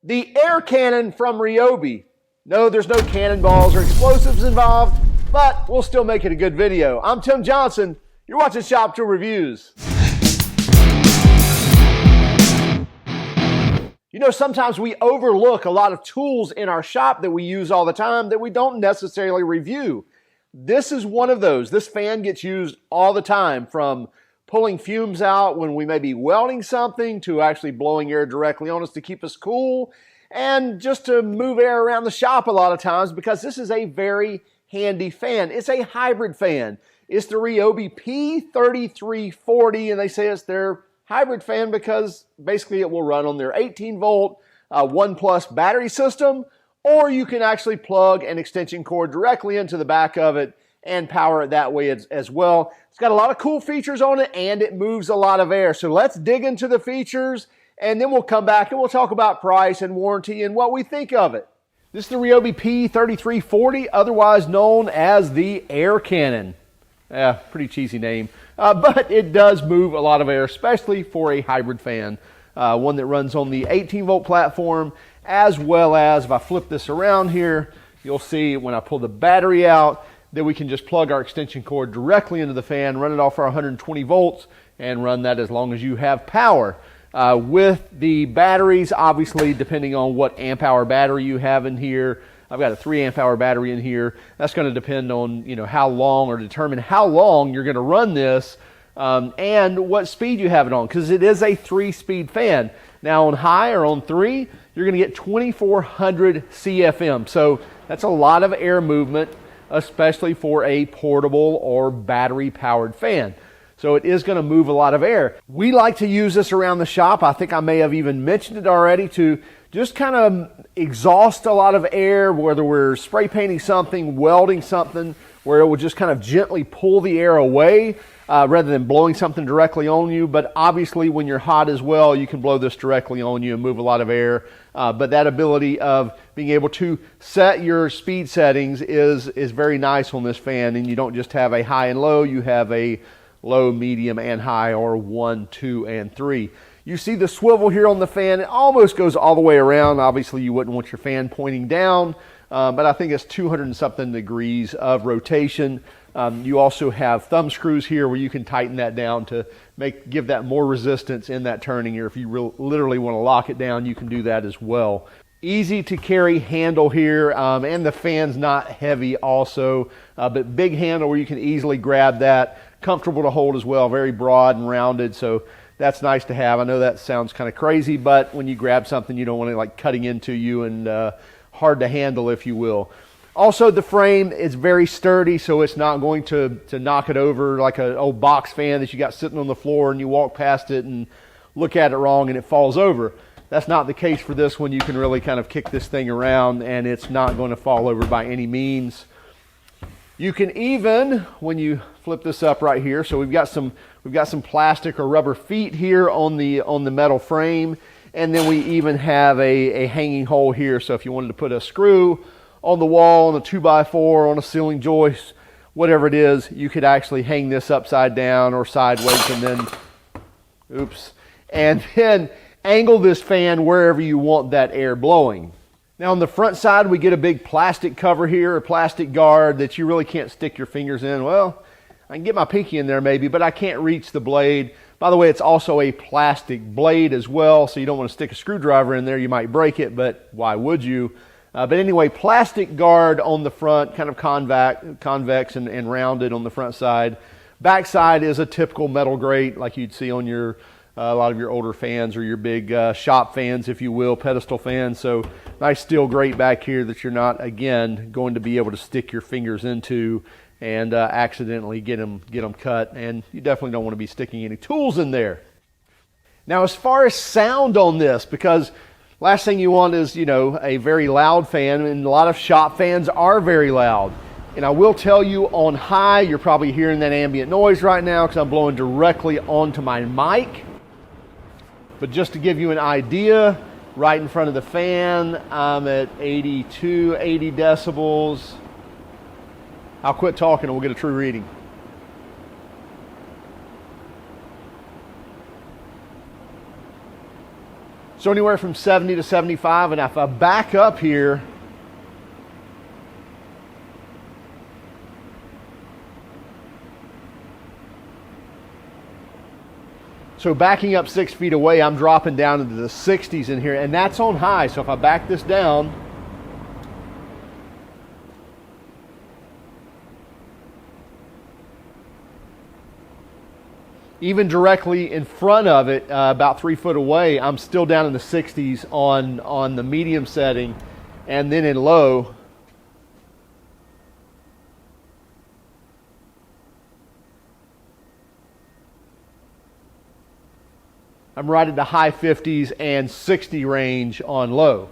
The air cannon from RYOBI. No, there's no cannonballs or explosives involved, but we'll still make it a good video. I'm Tim Johnson. You're watching Shop Tool Reviews. You know, sometimes we overlook a lot of tools in our shop that we use all the time that we don't necessarily review. This is one of those. This fan gets used all the time, from pulling fumes out when we may be welding something to actually blowing air directly on us to keep us cool, and just to move air around the shop a lot of times, because this is a very handy fan. It's a hybrid fan. It's the RYOBI P3340, and they say it's their hybrid fan because basically it will run on their 18-volt 1+ battery system, or you can actually plug an extension cord directly into the back of it and power it that way as well. It's got a lot of cool features on it, and it moves a lot of air. So let's dig into the features, and then we'll come back and we'll talk about price and warranty and what we think of it. This is the RYOBI P3340, otherwise known as the air cannon. Pretty cheesy name, but it does move a lot of air, especially for a hybrid fan. One that runs on the 18-volt platform, as well as, if I flip this around here, you'll see when I pull the battery out, that we can just plug our extension cord directly into the fan, run it off our 120 volts, and run that as long as you have power. With the batteries, obviously, depending on what amp hour battery you have in here, I've got a 3 amp hour battery in here. That's going to depend on, how long, or determine how long you're going to run this, and what speed you have it on, because it is a 3-speed fan. Now on high, or on 3, you're going to get 2400 CFM. So that's a lot of air movement, especially for a portable or battery powered fan. So it is going to move a lot of air. We like to use this around the shop. I think I may have even mentioned it already, to just kind of exhaust a lot of air, whether we're spray painting something, welding something, where it will just kind of gently pull the air away rather than blowing something directly on you. But obviously when you're hot as well, you can blow this directly on you and move a lot of air. But that ability of being able to set your speed settings is very nice on this fan, and you don't just have a high and low, you have a low, medium, and high, or 1, 2, and 3. You see the swivel here on the fan, it almost goes all the way around. Obviously you wouldn't want your fan pointing down, but I think it's 200 and something degrees of rotation. You also have thumb screws here where you can tighten that down to give that more resistance in that turning here. If you literally want to lock it down, you can do that as well. Easy to carry handle here, and the fan's not heavy also, but big handle where you can easily grab that. Comfortable to hold as well, very broad and rounded, so that's nice to have. I know that sounds kind of crazy, but when you grab something, you don't want it like cutting into you, and hard to handle, if you will. Also, the frame is very sturdy, so it's not going to knock it over like an old box fan that you got sitting on the floor and you walk past it and look at it wrong and it falls over. That's not the case for this one. You can really kind of kick this thing around and it's not going to fall over by any means. You can even, when you flip this up right here, so we've got some plastic or rubber feet here on the metal frame, and then we even have a hanging hole here. So if you wanted to put a screw on the wall, on a 2x4, on a ceiling joist, whatever it is, you could actually hang this upside down or sideways, and then angle this fan wherever you want that air blowing. Now on the front side, we get a big plastic cover here, a plastic guard that you really can't stick your fingers in. Well, I can get my pinky in there maybe, but I can't reach the blade. By the way, it's also a plastic blade as well, so you don't want to stick a screwdriver in there. You might break it, but why would you? But anyway, plastic guard on the front, kind of convex and rounded on the front side. Back side is a typical metal grate like you'd see on a lot of your older fans, or your big shop fans, if you will, pedestal fans. So nice steel grate back here that you're not, again, going to be able to stick your fingers into and accidentally get them cut. And you definitely don't want to be sticking any tools in there. Now, as far as sound on this, because last thing you want is, a very loud fan, and a lot of shop fans are very loud. And I will tell you, on high, you're probably hearing that ambient noise right now because I'm blowing directly onto my mic. But just to give you an idea, right in front of the fan, I'm at 82, 80 decibels. I'll quit talking and we'll get a true reading. So anywhere from 70 to 75, and if I back up here, so backing up 6 feet away, I'm dropping down into the 60s in here, and that's on high. So if I back this down, even directly in front of it, about 3 foot away, I'm still down in the 60s on the medium setting, and then in low, I'm right at the high 50s and 60 range on low.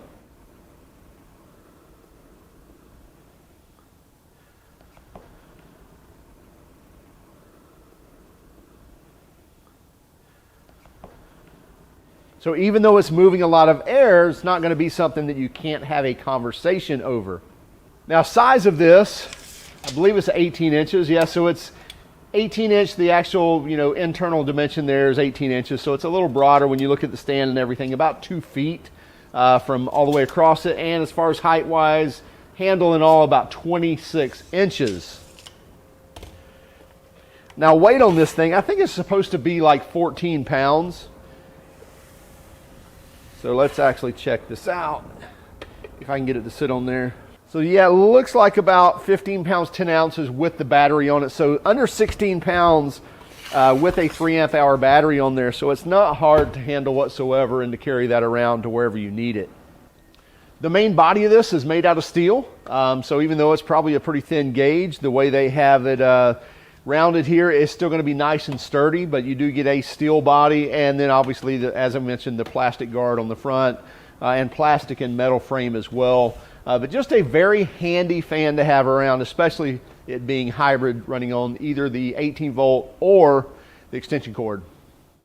So even though it's moving a lot of air, it's not going to be something that you can't have a conversation over. Now, size of this, I believe it's 18 inches. Yeah, so it's 18 inch. The actual, internal dimension there is 18 inches. So it's a little broader when you look at the stand and everything, about 2 feet from all the way across it. And as far as height-wise, handle and all, about 26 inches. Now, weight on this thing, I think it's supposed to be like 14 pounds. So let's actually check this out, if I can get it to sit on there. So yeah, it looks like about 15 pounds, 10 ounces with the battery on it. So under 16 pounds with a 3 amp hour battery on there. So it's not hard to handle whatsoever and to carry that around to wherever you need it. The main body of this is made out of steel. So even though it's probably a pretty thin gauge, the way they have it rounded here is still going to be nice and sturdy, but you do get a steel body, and then obviously, as I mentioned, the plastic guard on the front and plastic and metal frame as well. But just a very handy fan to have around, especially it being hybrid, running on either the 18 volt or the extension cord.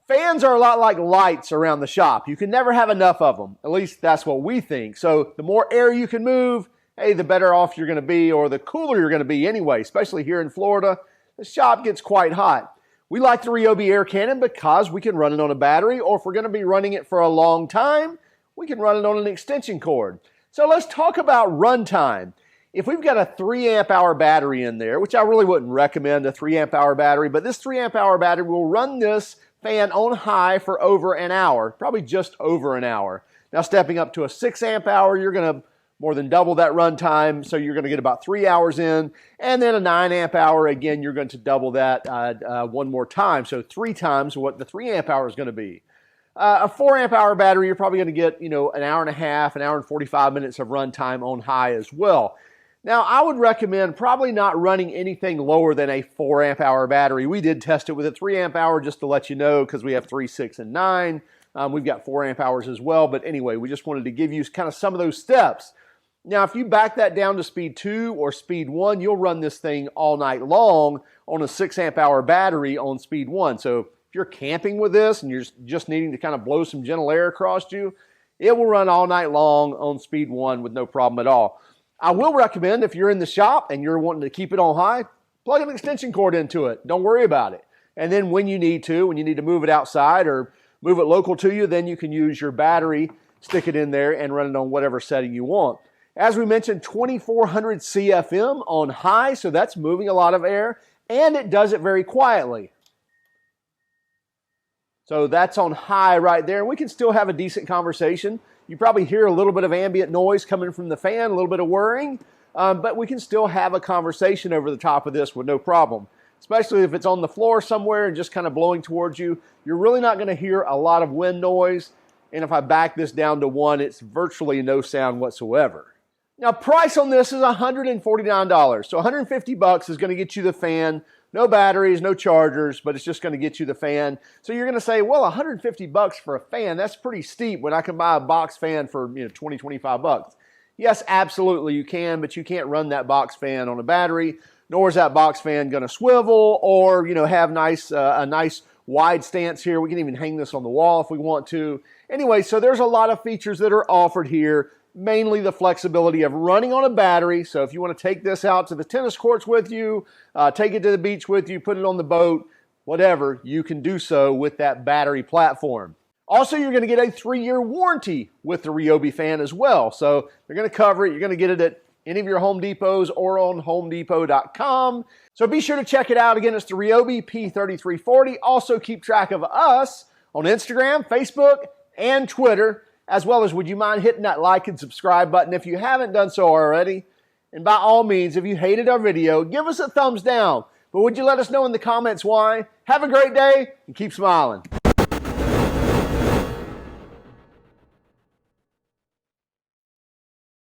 Fans are a lot like lights around the shop. You can never have enough of them. At least that's what we think. So the more air you can move, hey, the better off you're going to be, or the cooler you're going to be anyway, especially here in Florida. The shop gets quite hot. We like the RYOBI air cannon because we can run it on a battery, or if we're going to be running it for a long time, we can run it on an extension cord. So let's talk about runtime. If we've got a 3 amp hour battery in there, which I really wouldn't recommend a 3 amp hour battery, but this 3 amp hour battery will run this fan on high for over an hour, probably just over an hour. Now stepping up to a 6 amp hour, you're going to more than double that runtime, so you're going to get about 3 hours in. And then a 9 amp hour, again, you're going to double that one more time. So 3 times what the 3 amp hour is going to be. A 4 amp hour battery, you're probably going to get, an hour and a half, an hour and 45 minutes of runtime on high as well. Now, I would recommend probably not running anything lower than a 4 amp hour battery. We did test it with a 3 amp hour just to let you know, because we have 3, 6, and 9. We've got 4 amp hours as well. But anyway, we just wanted to give you kind of some of those steps. Now, if you back that down to speed 2 or speed 1, you'll run this thing all night long on a 6 amp hour battery on speed 1. So if you're camping with this and you're just needing to kind of blow some gentle air across you, it will run all night long on speed 1 with no problem at all. I will recommend, if you're in the shop and you're wanting to keep it on high, plug an extension cord into it. Don't worry about it. And then when you need to move it outside or move it local to you, then you can use your battery, stick it in there, and run it on whatever setting you want. As we mentioned, 2400 CFM on high, so that's moving a lot of air, and it does it very quietly. So that's on high right there, and we can still have a decent conversation. You probably hear a little bit of ambient noise coming from the fan, a little bit of whirring, but we can still have a conversation over the top of this with no problem. Especially if it's on the floor somewhere and just kind of blowing towards you, you're really not going to hear a lot of wind noise. And if I back this down to 1, it's virtually no sound whatsoever. Now, price on this is $149. So $150 is going to get you the fan. No batteries, no chargers, but it's just going to get you the fan. So you're going to say, well, $150 for a fan, that's pretty steep when I can buy a box fan for 20, 25 bucks. Yes, absolutely you can, but you can't run that box fan on a battery, nor is that box fan going to swivel or have a nice wide stance here. We can even hang this on the wall if we want to. Anyway, so there's a lot of features that are offered here. Mainly the flexibility of running on a battery. So if you want to take this out to the tennis courts with you, take it to the beach with you, put it on the boat, whatever, you can do so with that battery platform. Also, you're going to get a 3-year warranty with the RYOBI fan as well. So they're going to cover it. You're going to get it at any of your Home Depots or on homedepot.com. So be sure to check it out. Again, it's the RYOBI P3340. Also keep track of us on Instagram, Facebook, and Twitter, as well as would you mind hitting that like and subscribe button if you haven't done so already. And by all means, if you hated our video, give us a thumbs down. But would you let us know in the comments why? Have a great day and keep smiling.